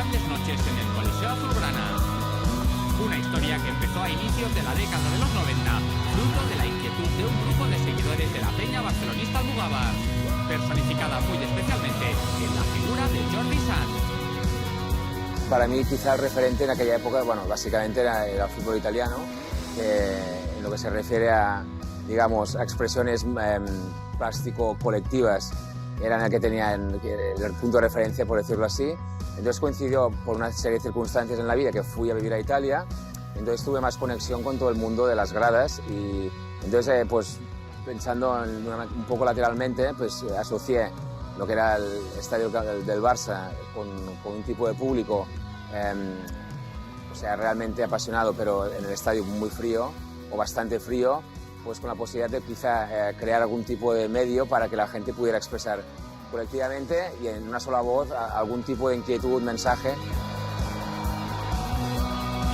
grandes noches en el Coliseo Azulgrana. Una historia que empezó a inicios de la década de los 90, fruto de la inquietud de un grupo de seguidores de la peña barcelonista Almogàvers, personificada muy especialmente en la figura de Jordi Sans. Para mí quizá el referente en aquella época, bueno, básicamente era el fútbol italiano, en lo que se refiere a, digamos, a expresiones plástico-colectivas, eran el que tenía el punto de referencia, por decirlo así. Entonces coincidió por una serie de circunstancias en la vida que fui a vivir a Italia, entonces tuve más conexión con todo el mundo de las gradas y entonces pues pensando un poco lateralmente pues asocié lo que era el estadio del Barça con un tipo de público o sea, realmente apasionado, pero en el estadio muy frío o bastante frío, pues con la posibilidad de quizá crear algún tipo de medio para que la gente pudiera expresar colectivamente y en una sola voz algún tipo de inquietud, mensaje.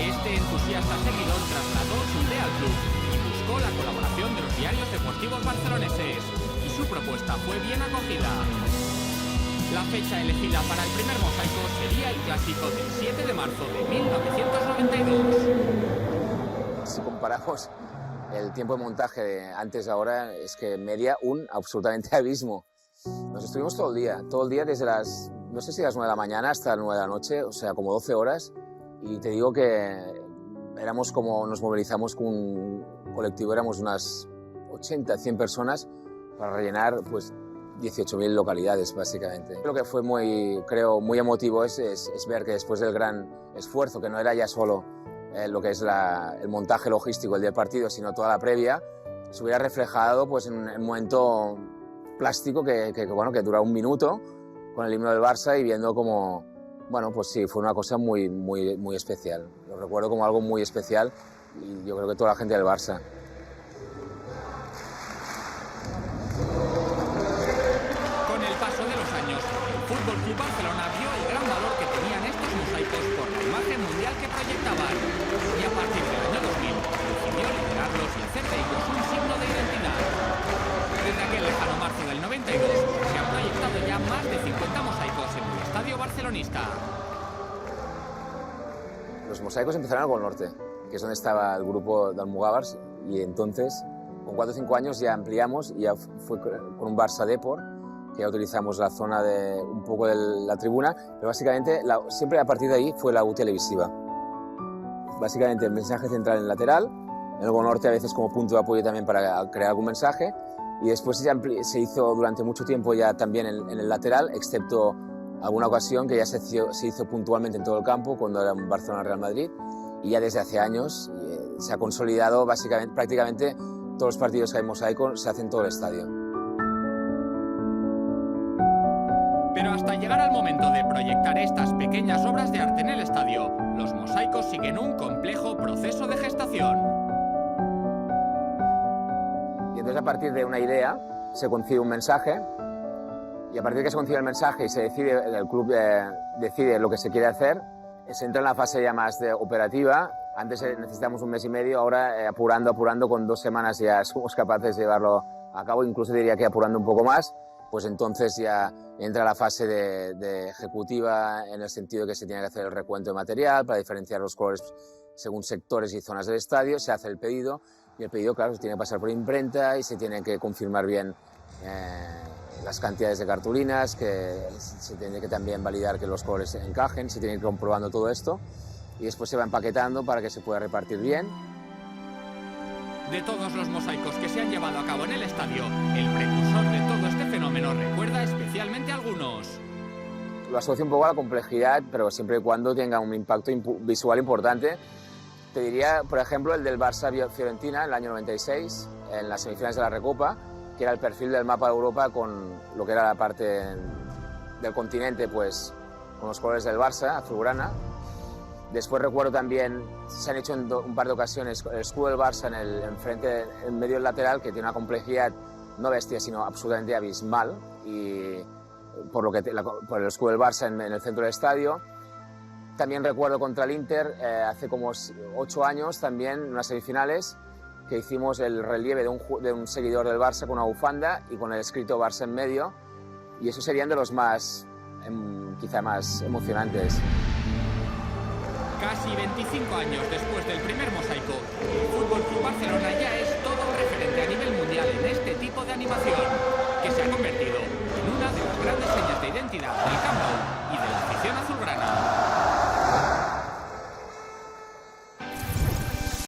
Este entusiasta seguidor trasladó su idea al club y buscó la colaboración de los diarios deportivos barceloneses y su propuesta fue bien acogida. La fecha elegida para el primer mosaico sería el clásico del 7 de marzo de 1992. Si comparamos el tiempo de montaje de antes a ahora, es que media un absolutamente abismo. Nos estuvimos todo el día desde las, no sé si las 9 de la mañana hasta las 9 de la noche, o sea, como 12 horas, y te digo que éramos como, nos movilizamos con un colectivo, éramos unas 80, 100 personas para rellenar, pues, 18.000 localidades, básicamente. Lo que fue muy, creo, muy emotivo es ver que después del gran esfuerzo, que no era ya solo lo que es el montaje logístico el día del partido, sino toda la previa, se hubiera reflejado pues, en un momento plástico que dura un minuto con el himno del Barça y viendo como, bueno, pues sí, fue una cosa muy, muy, muy especial. Lo recuerdo como algo muy especial y yo creo que toda la gente del Barça. Con el paso de los años, el Fútbol Club Barcelona vio el gran valor que tenían estos mosaicos por la imagen mundial que proyectaban y a partir del año 2000 decidió liberarlos y hacer de ellos un signo de identidad. Desde aquel lejano marzo del 92 se han proyectado ya más de 50 mosaicos en el estadio barcelonista. Los mosaicos empezaron en Algo Norte, que es donde estaba el grupo de Almogàvers, y entonces, con 4 o 5 años, ya ampliamos y ya fue con un Barça Depor, que ya utilizamos la zona de un poco de la tribuna, pero básicamente siempre a partir de ahí fue la U televisiva. Básicamente el mensaje central en el lateral, en Algo Norte a veces como punto de apoyo también para crear algún mensaje, y después se hizo durante mucho tiempo ya también en el lateral, excepto alguna ocasión que ya se hizo puntualmente en todo el campo cuando era un Barcelona-Real Madrid, y ya desde hace años se ha consolidado básicamente, prácticamente todos los partidos que hay mosaico se hacen en todo el estadio. Pero hasta llegar al momento de proyectar estas pequeñas obras de arte en el estadio, los mosaicos siguen un complejo proceso de gestación. Y entonces a partir de una idea se concibe un mensaje y a partir de que se concibe el mensaje y se decide, el club decide lo que se quiere hacer, se entra en la fase ya más operativa. Antes necesitamos 1 mes y medio, ahora apurando, con 2 semanas ya somos capaces de llevarlo a cabo, incluso diría que apurando un poco más, pues entonces ya entra la fase de ejecutiva en el sentido de que se tiene que hacer el recuento de material para diferenciar los colores según sectores y zonas del estadio, se hace el pedido y el pedido, claro, se tiene que pasar por imprenta y se tiene que confirmar bien las cantidades de cartulinas, que se tiene que también validar que los colores encajen, se tiene que ir comprobando todo esto y después se va empaquetando para que se pueda repartir bien. De todos los mosaicos que se han llevado a cabo en el estadio, el precursor de todo este fenómeno recuerda especialmente a algunos. Lo asocio un poco a la complejidad, pero siempre y cuando tenga un impacto visual importante. Te diría, por ejemplo, el del Barça-Fiorentina en el año 96, en las semifinales de la Recopa, que era el perfil del mapa de Europa con lo que era la parte del continente, pues con los colores del Barça, azulgrana. Después recuerdo también, se han hecho en un par de ocasiones el escudo del Barça en medio del lateral, que tiene una complejidad no bestia, sino absolutamente abismal, y por el escudo del Barça en el centro del estadio. También recuerdo contra el Inter, hace como 8 años, también en unas semifinales, que hicimos el relieve de un seguidor del Barça con una bufanda y con el escrito Barça en medio, y esos serían de los más, quizá más emocionantes. Casi 25 años después del primer mosaico,